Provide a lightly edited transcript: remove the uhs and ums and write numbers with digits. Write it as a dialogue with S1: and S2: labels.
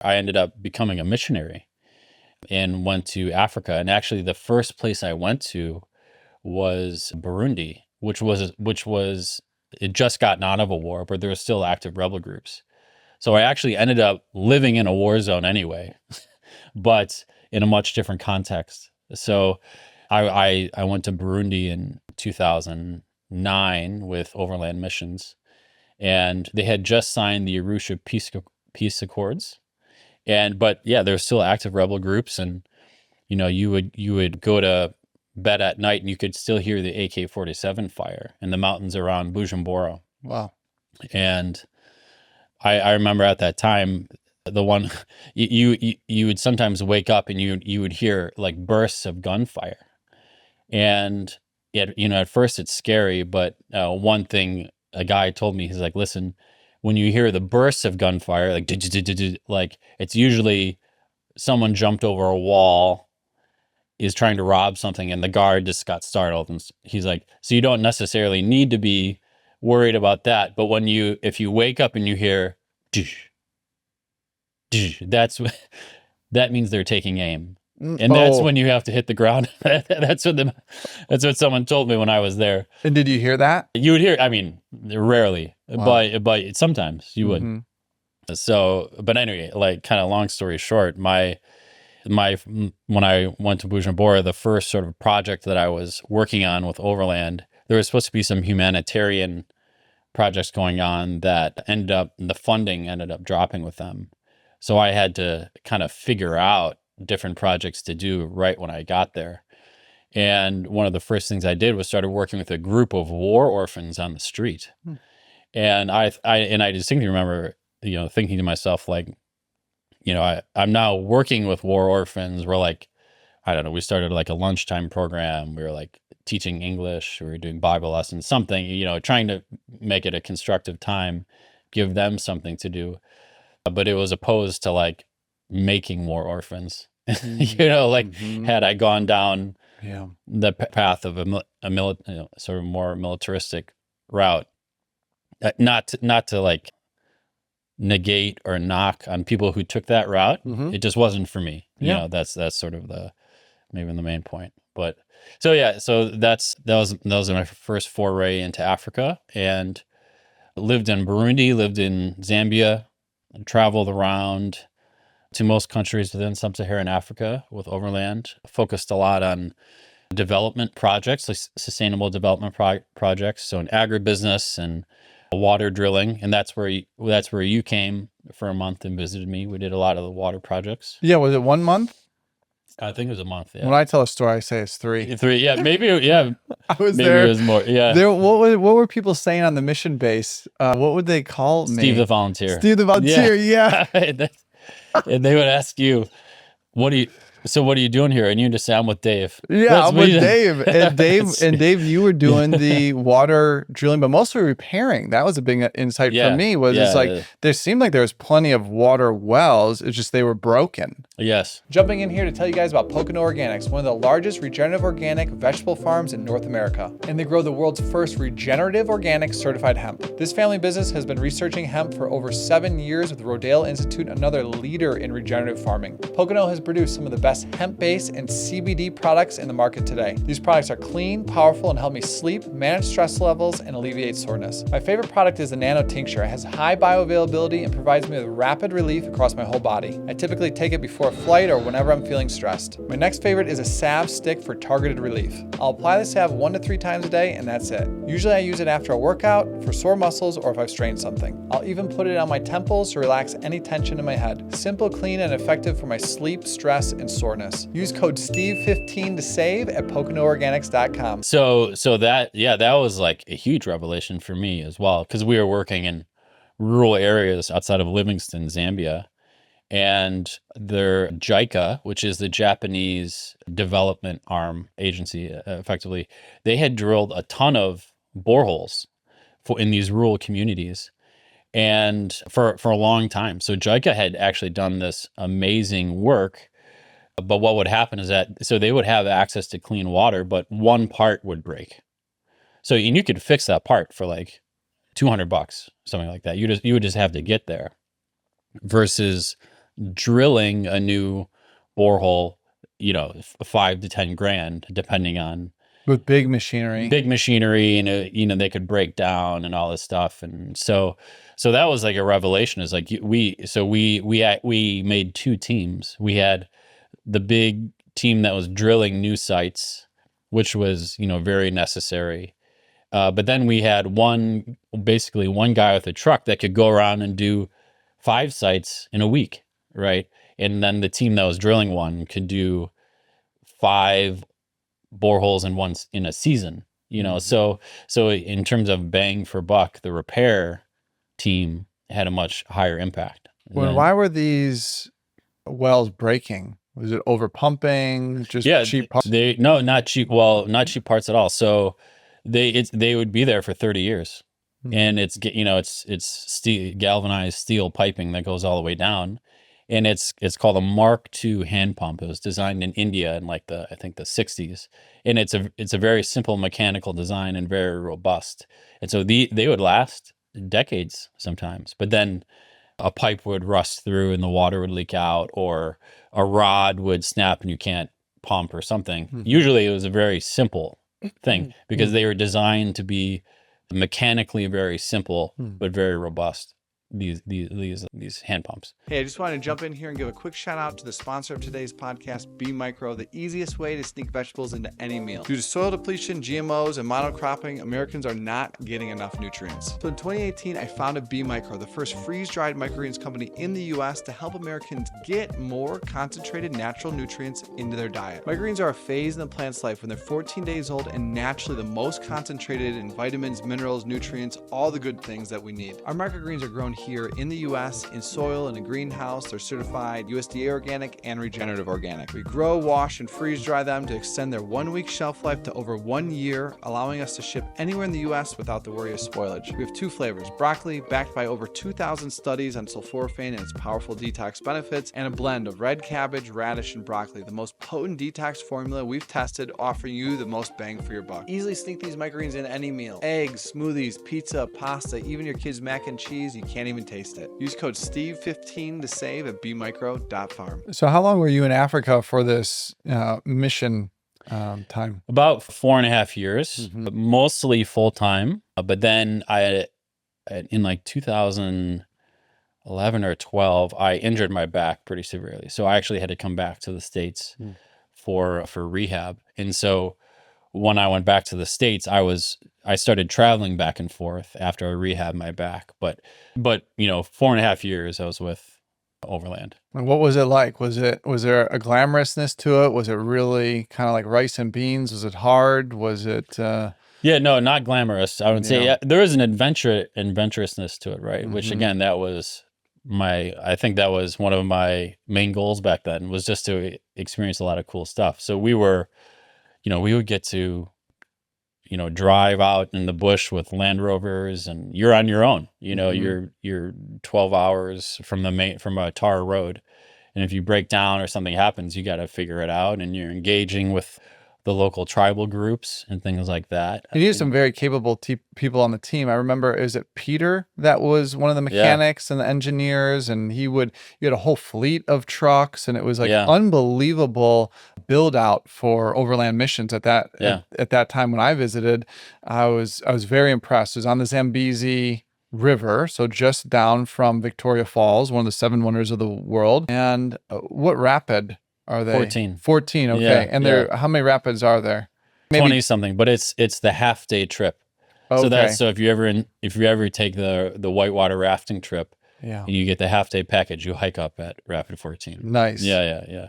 S1: I ended up becoming a missionary and went to Africa. And actually, the first place I went to was Burundi, which was it just gotten out of a war, but there were still active rebel groups. So I actually ended up living in a war zone anyway, but in a much different context. So I went to Burundi in 2009 with Overland Missions, and they had just signed the Arusha peace accords. But yeah, there's still active rebel groups, and you would go to bed at night and you could still hear the AK-47 fire in the mountains around Bujumbura.
S2: Wow.
S1: And I remember at that time, the one you would sometimes wake up and you would hear like bursts of gunfire, and at first it's scary, but one thing a guy told me, he's like, listen, when you hear the bursts of gunfire, like like it's usually someone jumped over a wall, is trying to rob something, and the guard just got startled. And he's like, so you don't necessarily need to be worried about that, but if you wake up and you hear that's that means they're taking aim, and that's when you have to hit the ground. that's what someone told me when I was there.
S2: And did you hear that?
S1: You would hear, I mean, rarely.
S2: Wow.
S1: But sometimes you would.
S2: Mm-hmm.
S1: So, but anyway, like, kind of long story short, when I went to Bujumbura, the first sort of project that I was working on with Overland, there was supposed to be some humanitarian projects going on that the funding ended up dropping with them. So I had to kind of figure out different projects to do right when I got there. And one of the first things I did was started working with a group of war orphans on the street. And I distinctly remember, thinking to myself, like, I'm now working with war orphans. We're like, I don't know, we started like a lunchtime program. We were like teaching English. We were doing Bible lessons, something, trying to make it a constructive time, give them something to do. But it was opposed to like making war orphans. Had I gone down the path of a sort of more militaristic route, not to like negate or knock on people who took that route. It just wasn't for me. That's sort of maybe the main point. But so that was my first foray into Africa, and lived in Burundi, lived in Zambia, and traveled around to most countries within sub-Saharan Africa with Overland. Focused a lot on development projects, like sustainable development projects, so in agribusiness and water drilling, and that's where you came for a month and visited me. We did a lot of the water projects.
S2: Yeah, was it 1 month?
S1: I think it was a month. Yeah.
S2: When I tell a story, I say it's 3.
S1: 3, yeah, maybe, yeah.
S2: I was
S1: maybe
S2: there.
S1: It was more, yeah.
S2: There, what were people saying on the mission base? What would they call me?
S1: Steve the volunteer.
S2: Steve the volunteer. Yeah.
S1: And they would ask you, what are you doing here? And you just say, I'm with Dave.
S2: Yeah, I'm with Dave. And Dave, you were doing the water drilling, but mostly repairing. That was a big insight for me. It's like there seemed like there was plenty of water wells. It's just they were broken.
S1: Yes.
S2: Jumping in here to tell you guys about Pocono Organics, one of the largest regenerative organic vegetable farms in North America. And they grow the world's first regenerative organic certified hemp. This family business has been researching hemp for over 7 years with Rodale Institute, another leader in regenerative farming. Pocono has produced some of the best hemp-based and CBD products in the market today. These products are clean, powerful, and help me sleep, manage stress levels, and alleviate soreness. My favorite product is the Nano Tincture. It has high bioavailability and provides me with rapid relief across my whole body. I typically take it before a flight or whenever I'm feeling stressed. My next favorite is a salve stick for targeted relief. I'll apply the salve 1 to 3 times a day, and that's it. Usually I use it after a workout, for sore muscles, or if I've strained something. I'll even put it on my temples to relax any tension in my head. Simple, clean, and effective for my sleep, stress, and soreness. Use code STEVE15 to save at PoconoOrganics.com.
S1: So that was like a huge revelation for me as well, because we were working in rural areas outside of Livingstone, Zambia, and their JICA, which is the Japanese development arm agency, effectively, they had drilled a ton of boreholes in these rural communities, and for a long time. So JICA had actually done this amazing work. But what would happen is that, so they would have access to clean water, but one part would break. So, and you could fix that part for like $200, something like that. You would just have to get there. Versus drilling a new borehole, you know, 5 to 10 grand, depending on
S2: With big machinery.
S1: big machinery, and you know, they could break down and all this stuff. And so that was like a revelation. Is like we made two teams. We had the big team that was drilling new sites, which was, you know, very necessary. But then we had basically one guy with a truck that could go around and do 5 sites in a week, right? And then the team that was drilling one could do 5 boreholes in a season, you know. So in terms of bang for buck, the repair team had a much higher impact.
S2: Why were these wells breaking? Was it over pumping? Just cheap parts?
S1: Not cheap. Well, not cheap parts at all. So they would be there for 30 years, and it's steel, galvanized steel piping that goes all the way down, and it's called a Mark II hand pump. It was designed in India in like I think the 60s, and it's a very simple mechanical design and very robust, and so they would last decades sometimes. But then a pipe would rust through and the water would leak out, or a rod would snap and you can't pump or something. Usually it was a very simple thing because they were designed to be mechanically very simple but very robust. These hand pumps.
S2: Hey, I just wanted to jump in here and give a quick shout out to the sponsor of today's podcast, B Micro, the easiest way to sneak vegetables into any meal. Due to soil depletion, GMOs, and monocropping, Americans are not getting enough nutrients. So in 2018, I founded B Micro, the first freeze-dried microgreens company in the US to help Americans get more concentrated natural nutrients into their diet. Microgreens are a phase in the plant's life when they're 14 days old and naturally the most concentrated in vitamins, minerals, nutrients, all the good things that we need. Our microgreens are grown here in the US in soil in a greenhouse. They're certified USDA organic and regenerative organic. We grow, wash, and freeze dry them to extend their 1-week shelf life to over 1 year, allowing us to ship anywhere in the US without the worry of spoilage. We have 2 flavors, broccoli, backed by over 2,000 studies on sulforaphane and its powerful detox benefits, and a blend of red cabbage, radish, and broccoli, the most potent detox formula we've tested, offering you the most bang for your buck. Easily sneak these microgreens in any meal. Eggs, smoothies, pizza, pasta, even your kids' mac and cheese, you can't even taste it. Use code STEVE15 to save at bmicro.farm. So how long were you in Africa for this mission time?
S1: About 4.5 years, but mostly full time. But then in like 2011 or 12, I injured my back pretty severely. So I actually had to come back to the States for rehab. And so when I went back to the States, I started traveling back and forth after I rehabbed my back. But you know, 4.5 years I was with Overland.
S2: And what was it like? Was there a glamorousness to it? Was it really kind of like rice and beans? Was it hard? Was it
S1: Yeah, no, not glamorous. I would say there is an adventurousness to it, right? Which again, I think that was one of my main goals back then, was just to experience a lot of cool stuff. So we would get to, you know, drive out in the bush with Land Rovers, and you're on your own. You know, you're 12 hours from a tar road, and if you break down or something happens, you got to figure it out, and you're engaging with the local tribal groups and things like that.
S2: And you have some very capable people on the team. I remember, is it Peter that was one of the mechanics and the engineers, and you had a whole fleet of trucks, and it was like unbelievable build out for overland missions at that time when I visited. I was very impressed. It was on the Zambezi River, so just down from Victoria Falls, one of the 7 wonders of the world. And what rapid are they? 14, okay. Yeah, and how many rapids are there?
S1: Maybe 20 something, but it's the half day trip.
S2: Okay.
S1: So if you ever take the whitewater rafting trip, and you get the half day package, you hike up at Rapid 14.
S2: Nice.
S1: Yeah.